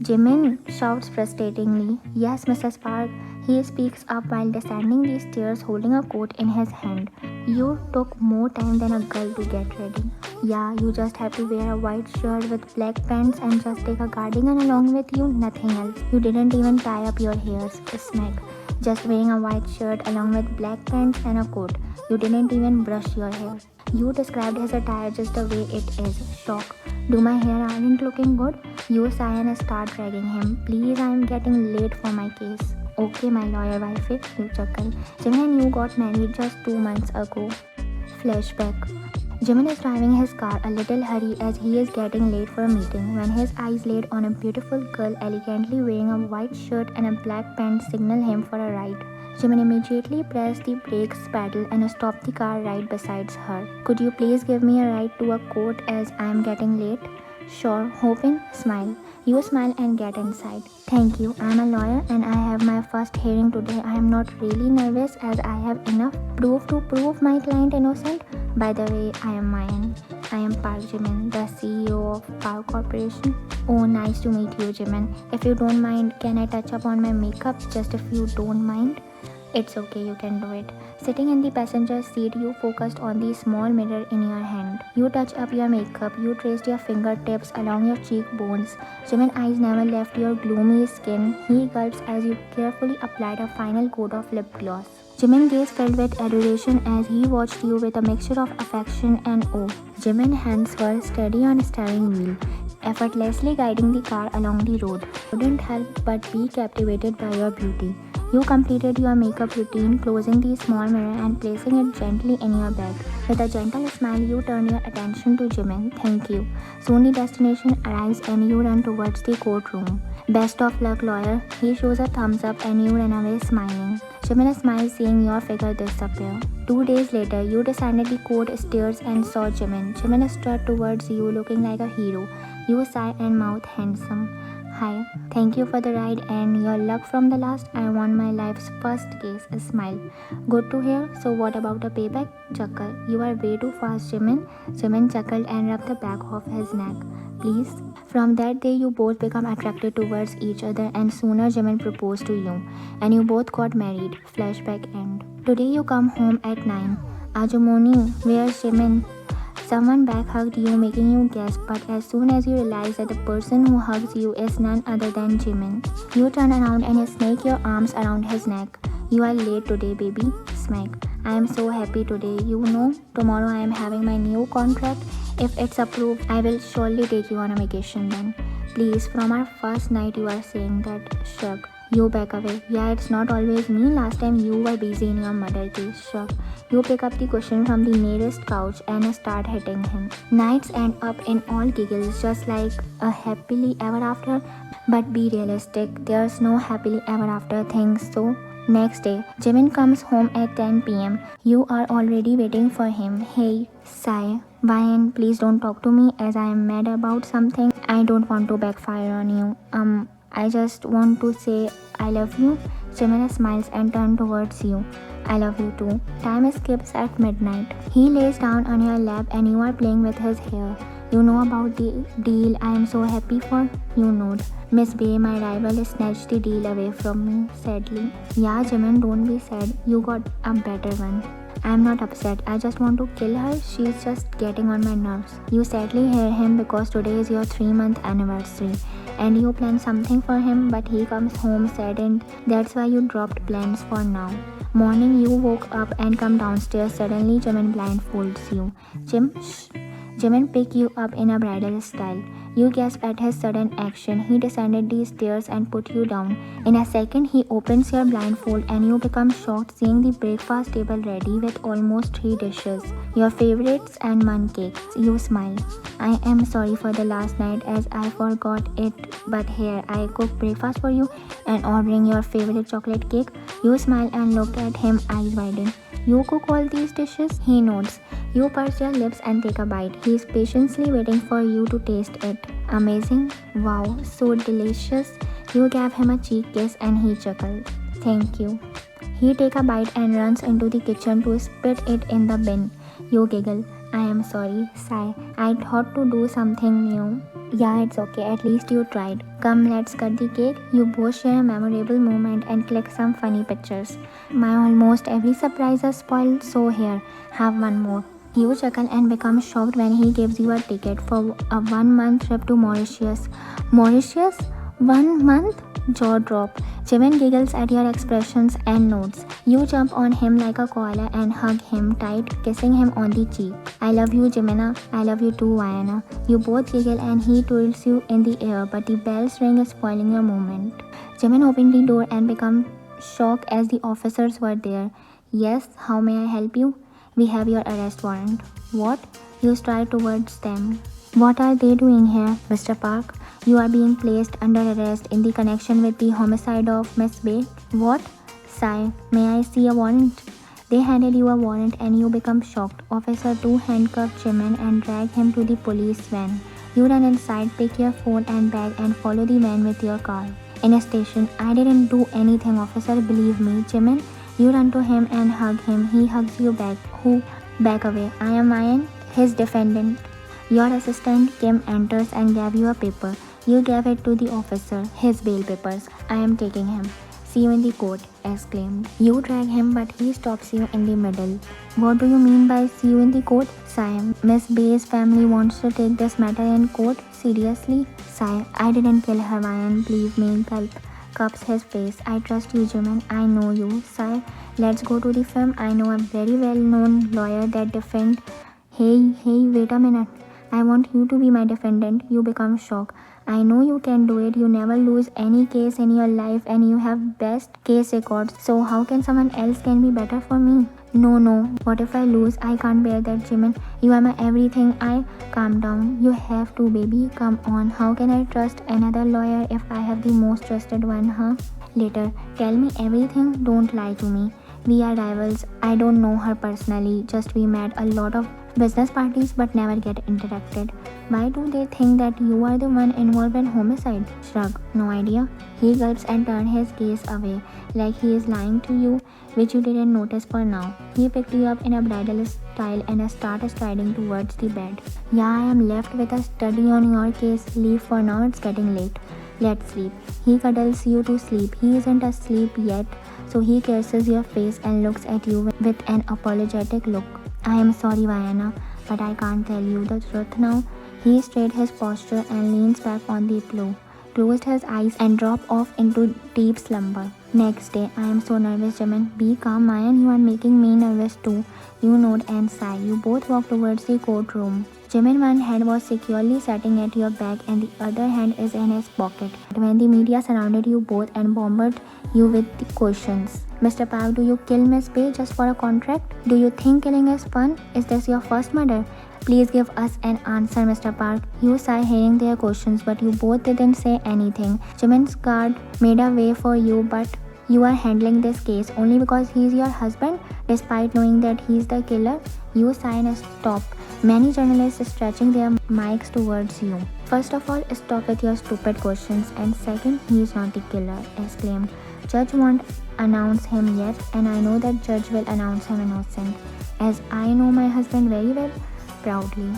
Jimin shouts frustratingly, "Yes, Mrs. Park." He speaks up while descending the stairs holding a coat in his hand. "You took more time than a girl to get ready." "Yeah, you just have to wear a white shirt with black pants and just take a cardigan along with you, nothing else. You didn't even tie up your hairs." Smack. "Just wearing a white shirt along with black pants and a coat. You didn't even brush your hair." "You described his attire just the way it is." Shock. "Do my hair aren't looking good?" You sigh and start dragging him. "Please, I'm getting late for my case." "Okay, my lawyer wife," you chuckle. "Jimin and you got married just 2 months ago." Flashback. Jimin is driving his car, a little hurry as he is getting late for a meeting, when his eyes laid on a beautiful girl elegantly wearing a white shirt and a black pant signal him for a ride. Jimin immediately pressed the brakes pedal and stopped the car right beside her. "Could you please give me a ride to a court as I am getting late?" "Sure, hoping." Smile. You smile and get inside. "Thank you. I am a lawyer and I have my first hearing today. I am not really nervous as I have enough proof to prove my client innocent. By the way, I am Mayan. I am Park Jimin, the CEO of Park Corporation." "Oh, nice to meet you, Jimin. If you don't mind, can I touch up on my makeup? Just if you don't mind." "It's okay, you can do it." Sitting in the passenger seat, you focused on the small mirror in your hand. You touch up your makeup. You traced your fingertips along your cheekbones. Jimin's eyes never left your gloomy skin. He gulps as you carefully applied a final coat of lip gloss. Jimin's gaze filled with adoration as he watched you with a mixture of affection and awe. Jimin's hands were steady on the steering wheel, effortlessly guiding the car along the road. Couldn't help but be captivated by your beauty. You completed your makeup routine, closing the small mirror and placing it gently in your bag. With a gentle smile, you turn your attention to Jimin. "Thank you." Soon the destination arrives and you run towards the courtroom. "Best of luck, lawyer." He shows a thumbs up and you run away smiling. Jimin smiles seeing your figure disappear. 2 days later, you descended the court stairs and saw Jimin. Jimin strode towards you looking like a hero. You sigh and mouth, "Handsome." "Hi, thank you for the ride and your luck from the last. I won my life's first case." Smile. "Good to hear. So what about a payback?" Chuckle. "You are way too fast, Jimin." Jimin chuckled and rubbed the back of his neck. "Please." From that day, you both become attracted towards each other and sooner Jimin proposed to you and you both got married. Flashback end. Today you come home at 9. "Ajumoni, where's Jimin?" Someone back hugged you, making you gasp, but as soon as you realize that the person who hugs you is none other than Jimin, you turn around and snake your arms around his neck. "You are late today, baby." Smack. "I am so happy today. You know, tomorrow I am having my new contract. If it's approved, I will surely take you on a vacation then." "Please, from our first night you are saying that." Shrug. You back away. "Yeah, it's not always me. Last time you were busy in your murder case." Shrug. You pick up the cushion from the nearest couch and start hitting him. Nights end up in all giggles, just like a happily ever after. But be realistic, there's no happily ever after thing, so... Next day, Jimin comes home at 10 p.m. You are already waiting for him. "Hey." Sigh. "Brian, please don't talk to me as I am mad about something. I don't want to backfire on you. I just want to say I love you." Jimin smiles and turns towards you. "I love you too." Time skips at midnight. He lays down on your lap and you are playing with his hair. "You know about the deal I am so happy for?" You nod. "Miss Bay, my rival, snatched the deal away from me, sadly." "Yeah, Jimin, don't be sad. You got a better one." "I am not upset. I just want to kill her. She's just getting on my nerves." You sadly hear him because today is your 3-month anniversary and you plan something for him, but he comes home saddened. That's why you dropped plans for now. Morning, you woke up and come downstairs. Suddenly, Jimin blindfolds you. Jimin pick you up in a bridal style. You gasp at his sudden action. He descended the stairs and put you down. In a second, he opens your blindfold and you become shocked seeing the breakfast table ready with almost 3 dishes, your favorites and man cakes. You smile. "I am sorry for the last night as I forgot it, but here, I cook breakfast for you and ordering your favorite chocolate cake." You smile and look at him, eyes widen. "You cook all these dishes?" He nods. You purse your lips and take a bite. He is patiently waiting for you to taste it. "Amazing." "Wow, so delicious." You gave him a cheek kiss and he chuckled. "Thank you." He takes a bite and runs into the kitchen to spit it in the bin. You giggle. I am sorry. Sigh. I thought to do something new. Yeah, it's okay. At least you tried. Come, let's cut the cake. You both share a memorable moment and click some funny pictures. My almost every surprise is spoiled, so here, have one more. You chuckle and become shocked when he gives you a ticket for a 1 month trip to Mauritius. Mauritius? 1 month? Jaw drop. Jimin giggles at your expressions and nods. You jump on him like a koala and hug him tight, kissing him on the cheek. I love you, Jimina. I love you too, Vayana. You both giggle and he twirls you in the air, but the bell's ring is spoiling your moment. Jimin opened the door and became shocked as the officers were there. Yes, how may I help you? We have your arrest warrant. What? You stride towards them. What are they doing here, Mr. Park? You are being placed under arrest in the connection with the homicide of Miss Bay. What? Sigh. May I see a warrant? They handed you a warrant and you become shocked. Officer 2 handcuffed Jimin and drag him to the police van. You run inside, pick your phone and bag and follow the van with your car. In a station, I didn't do anything, officer, believe me. Jimin, you run to him and hug him. He hugs you back. Who? Back away. I am Ian, his defendant. Your assistant Kim enters and gave you a paper. You gave it to the officer. His bail papers. I am taking him. See you in the court, exclaimed. You drag him but he stops you in the middle. What do you mean by see you in the court? Sigh. Miss Bay's family wants to take this matter in court. Seriously? Sigh. I didn't kill her, Ryan. Believe me. Gulp. Cups his face. I trust you, Jimin. I know you. Sigh. Let's go to the film. I know a very well-known lawyer that defend. Hey, wait a minute. I want you to be my defendant. You become shocked. I know you can do it. You never lose any case in your life and you have best case records. So how can someone else can be better for me? No. What if I lose? I can't bear that, Jimin. You are my everything. Calm down. You have to, baby. Come on. How can I trust another lawyer if I have the most trusted one, huh? Later. Tell me everything. Don't lie to me. We are rivals. I don't know her personally. Just we met a lot of business parties but never get interacted. Why do they think that you are the one involved in homicide? Shrug. No idea. He gulps and turns his gaze away, like he is lying to you, which you didn't notice for now. He picked you up in a bridal style and started striding towards the bed. Yeah, I am left with a study on your case. Leave for now, it's getting late. Let's sleep. He cuddles you to sleep. He isn't asleep yet, so he kisses your face and looks at you with an apologetic look. I am sorry, Vayana, but I can't tell you the truth now. He straightened his posture and leans back on the pillow, closed his eyes and dropped off into deep slumber. Next day, I am so nervous, Jimin. Be calm, Mayan. You are making me nervous too. You nod and sigh. You both walk towards the courtroom. Jimin, one hand was securely sitting at your back and the other hand is in his pocket. When the media surrounded you both and bombarded you with the questions. Mr. Park, do you kill Miss Bay just for a contract? Do you think killing is fun? Is this your first murder? Please give us an answer, Mr. Park. You sigh hearing their questions, but you both didn't say anything. Jimin's guard made a way for you, but you are handling this case only because he is your husband, despite knowing that he is the killer. You sigh and stop. Many journalists stretching their mics towards you. First of all, stop with your stupid questions, and second, he is not the killer, exclaimed. Judge won't announce him yet, and I know that judge will announce him innocent, as I know my husband very well. Proudly.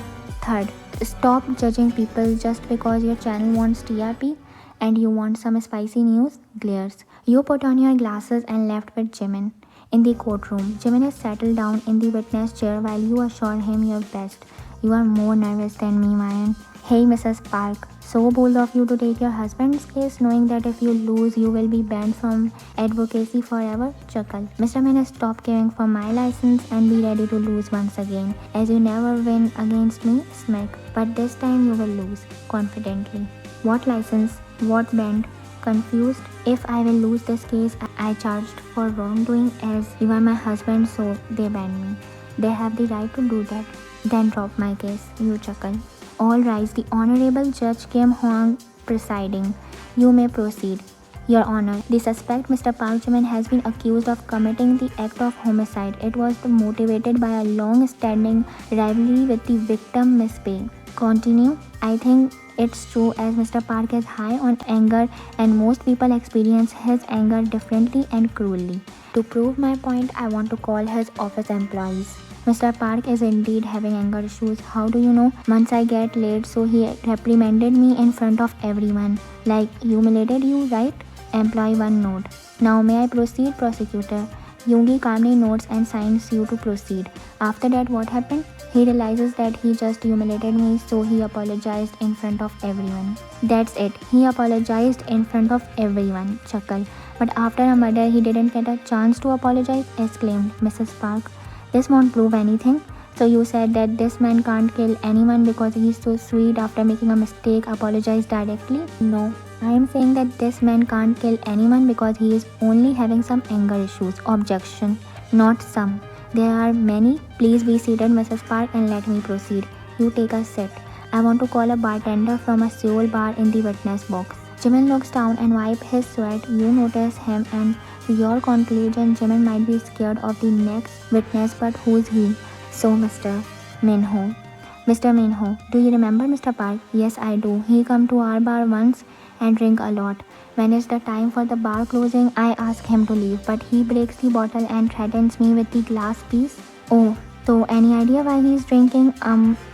Third, stop judging people just because your channel wants TRP and you want some spicy news. Glares. You put on your glasses and left with Jimin. In the courtroom, Jimin is settled down in the witness chair while you assure him your best. You are more nervous than me, Mayan. Hey, Mrs. Park. So bold of you to take your husband's case, knowing that if you lose, you will be banned from advocacy forever. Chuckle. Mr. Min, stop caring for my license and be ready to lose once again. As you never win against me, smack. But this time you will lose. Confidently. What license? What band? Confused? If I will lose this case, I charged for wrongdoing as you are my husband, so they ban me. They have the right to do that. Then drop my case. You chuckle. All rise. The Honorable Judge Kim Hwang presiding. You may proceed. Your Honor, the suspect Mr. Park Jimin has been accused of committing the act of homicide. It was motivated by a long-standing rivalry with the victim Miss Bay. Continue. I think it's true as Mr. Park is high on anger and most people experience his anger differently and cruelly. To prove my point, I want to call his office employees. Mr. Park is indeed having anger issues. How do you know? Once I get late, so he reprimanded me in front of everyone. Like, humiliated you, right? Employee 1 note. Now may I proceed, prosecutor? Yoongi calmly notes and signs you to proceed. After that, what happened? He realizes that he just humiliated me, so he apologized in front of everyone. That's it. He apologized in front of everyone. Chuckle. But after a murder, he didn't get a chance to apologize, exclaimed Mrs. Park. This won't prove anything. So you said that this man can't kill anyone because he's so sweet after making a mistake, apologize directly? No. I am saying that this man can't kill anyone because he is only having some anger issues. Objection. Not some. There are many. Please be seated, Mrs. Park, and let me proceed. You take a seat. I want to call a bartender from a Seoul bar in the witness box. Jimin looks down and wipes his sweat. You notice him and to your conclusion, Jimin might be scared of the next witness, but who's he? So Mr. Minho. Mr. Minho, do you remember Mr. Park? Yes, I do. He come to our bar once and drink a lot. When it's the time for the bar closing, I ask him to leave, but he breaks the bottle and threatens me with the glass piece. Oh, so any idea why he's drinking?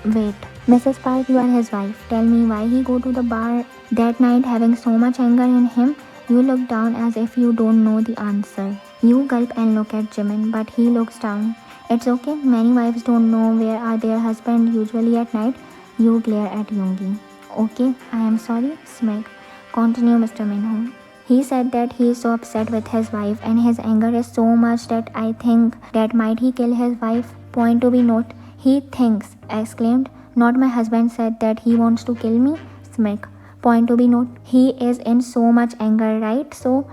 Wait. Mrs. Park, you are his wife. Tell me why he go to the bar that night having so much anger in him. You look down as if you don't know the answer. You gulp and look at Jimin, but he looks down. It's okay, many wives don't know where are their husbands usually at night. You glare at Yoongi. Okay, I am sorry, smirk. Continue, Mr. Minho. He said that he is so upset with his wife and his anger is so much that I think that might he kill his wife. Point to be note. He thinks, exclaimed. Not my husband said that he wants to kill me. Smirk. Point to be note. He is in so much anger, right? So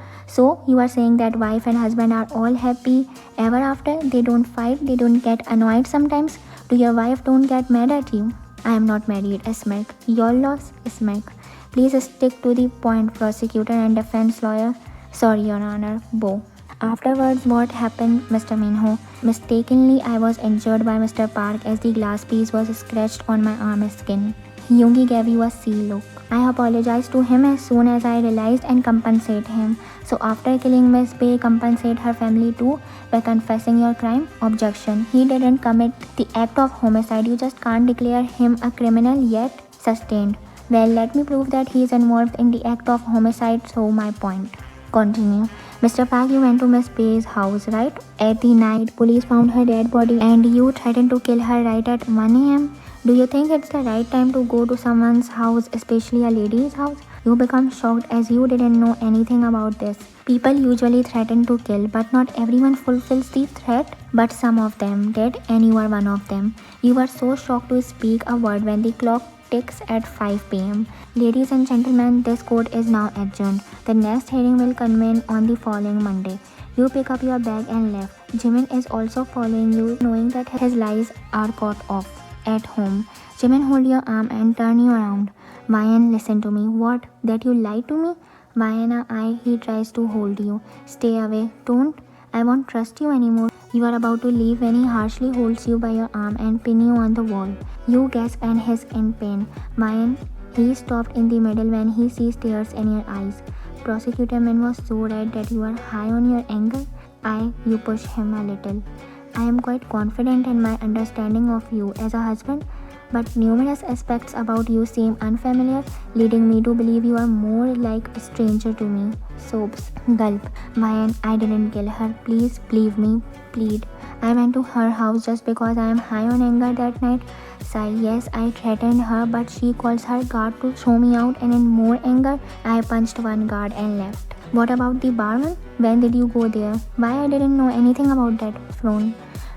you are saying that wife and husband are all happy ever after? They don't fight? They don't get annoyed sometimes? Do your wife don't get mad at you? I am not married, smirk. Your loss, smirk. Please stick to the point, prosecutor and defense lawyer. Sorry, Your Honor. Bo. Afterwards, what happened, Mr. Minho? Mistakenly, I was injured by Mr. Park as the glass piece was scratched on my arm skin. Yoongi gave you a sea look. I apologized to him as soon as I realized and compensate him. So after killing Miss Bay, compensate her family too by confessing your crime? Objection. He didn't commit the act of homicide. You just can't declare him a criminal yet. Sustained. Well, let me prove that he is involved in the act of homicide, so my point. Continue. Mr. Park, you went to Miss Bay's house, right? At the night, police found her dead body and you threatened to kill her right at 1 a.m. Do you think it's the right time to go to someone's house, especially a lady's house? You become shocked as you didn't know anything about this. People usually threaten to kill, but not everyone fulfills the threat. But some of them did, and you are one of them. You were so shocked to speak a word when the clock ticks at 5 p.m. Ladies and gentlemen, this court is now adjourned. The next hearing will convene on the following Monday. You pick up your bag and left. Jimin is also following you, knowing that his lies are caught off. At home, Jimin, hold your arm and turn you around. Vian, listen to me. What? That you lied to me? Vian, he tries to hold you. Stay away. Don't. I won't trust you anymore. You are about to leave when he harshly holds you by your arm and pin you on the wall. You gasp and hiss in pain. Vian, he stopped in the middle when he sees tears in your eyes. Prosecutor Min was so right that you are high on your anger. You push him a little. I am quite confident in my understanding of you as a husband, but numerous aspects about you seem unfamiliar, leading me to believe you are more like a stranger to me. Sobs. Gulp. Vian, I didn't kill her. Please believe me. Plead. I went to her house just because I am high on anger that night. Sigh. Yes, I threatened her, but she calls her guard to throw me out, and in more anger, I punched one guard and left. What about the barman? When did you go there? Why I didn't know anything about that? Frown.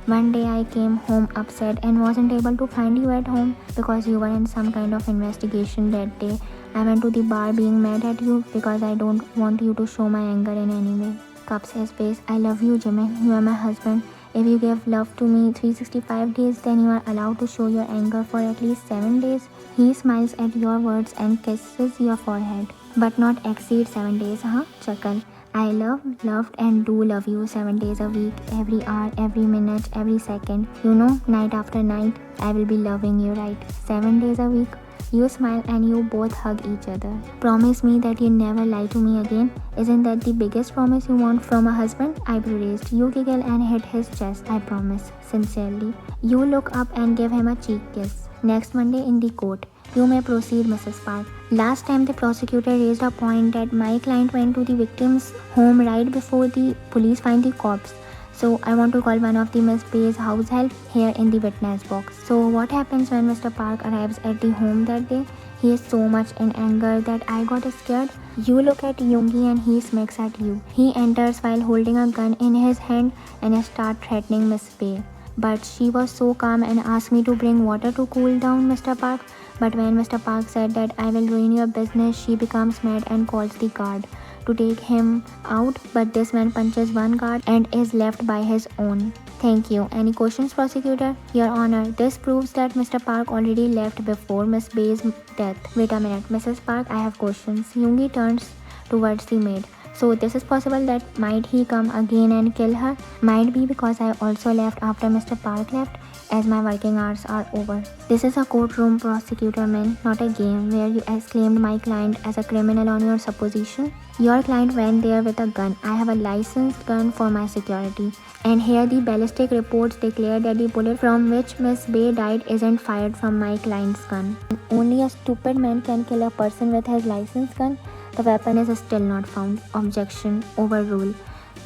One day I came home upset and wasn't able to find you at home because you were in some kind of investigation that day. I went to the bar being mad at you because I don't want you to show my anger in any way. Cups his face. I love you, Jimin. You are my husband. If you give love to me 365 days, then you are allowed to show your anger for at least 7 days. He smiles at your words and kisses your forehead. But not exceed 7 days, huh? Chuckle. I loved and do love you 7 days a week, every hour, every minute, every second. You know, night after night, I will be loving you, right? 7 days a week. You smile and you both hug each other. Promise me that you never lie to me again. Isn't that the biggest promise you want from a husband? Eyebrow raised. You giggle and hit his chest. I promise. Sincerely. You look up and give him a cheek kiss. Next Monday in the court. You may proceed, Mrs. Park. Last time the prosecutor raised a point that my client went to the victim's home right before the police find the corpse. So I want to call one of the Miss Bay's house help here in the witness box. So what happens when Mr. Park arrives at the home that day? He is so much in anger that I got scared. You look at Yoongi and he smacks at you. He enters while holding a gun in his hand and starts threatening Miss Bay. But she was so calm and asked me to bring water to cool down Mr. Park. But when Mr. Park said that I will ruin your business, she becomes mad and calls the guard to take him out, but this man punches one guard and is left by his own. Thank you. Any questions, prosecutor? Your Honor, this proves that Mr. Park already left before Miss Bay's death. Wait a minute, Mrs. Park, I have questions. Yoongi turns towards the maid. So this is possible that might he come again and kill her? Might be because I also left after Mr. Park left, as my working hours are over. This is a courtroom, prosecutor man, not a game where you exclaimed my client as a criminal on your supposition. Your client went there with a gun. I have a licensed gun for my security. And here the ballistic reports declare that the bullet from which Miss Bay died isn't fired from my client's gun. Only a stupid man can kill a person with his licensed gun. The weapon is still not found. Objection. Overruled.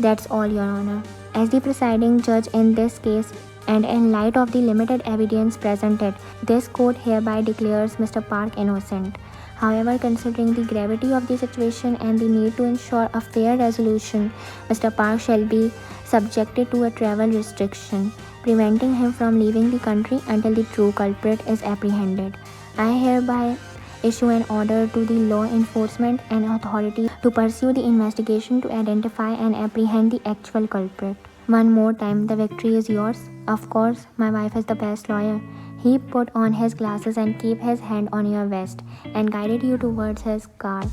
That's all, Your Honor. As the presiding judge in this case, and in light of the limited evidence presented, this court hereby declares Mr. Park innocent. However, considering the gravity of the situation and the need to ensure a fair resolution, Mr. Park shall be subjected to a travel restriction, preventing him from leaving the country until the true culprit is apprehended. I hereby issue an order to the law enforcement and authority to pursue the investigation to identify and apprehend the actual culprit. One more time, the victory is yours. Of course, my wife is the best lawyer. He put on his glasses and kept his hand on your vest and guided you towards his car.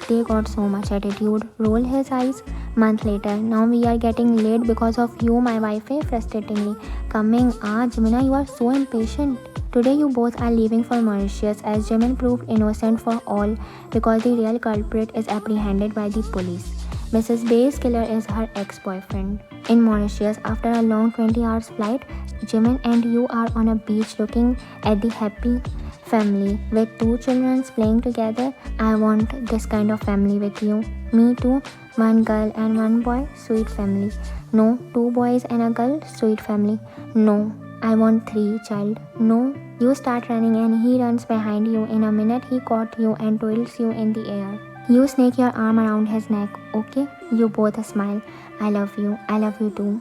They got so much attitude. Roll his eyes. Month later, now we are getting late because of you, my wife, frustratingly. Coming, Jimina, you are so impatient. Today you both are leaving for Mauritius as Jimin proved innocent for all because the real culprit is apprehended by the police. Mrs. Bay's killer is her ex-boyfriend. In Mauritius, after a long 20 hours flight, Jimin and you are on a beach looking at the happy family with 2 children playing together. I want this kind of family with you. Me too. 1 girl and 1 boy, sweet family. No, 2 boys and a girl, sweet family. No, I want 3 child. No. You start running and he runs behind you. In a minute he caught you and twirls you in the air. You snake your arm around his neck. Okay? You both smile. I love you. I love you too.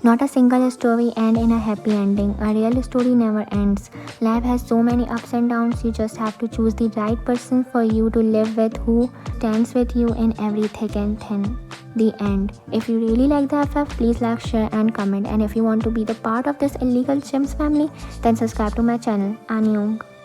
Not a single story ends in a happy ending. A real story never ends. Life has so many ups and downs. You just have to choose the right person for you to live with, who stands with you in every thick and thin. The end. If you really like the FF, please like, share and comment. And if you want to be the part of this illegal chims family, then subscribe to my channel. Anyong.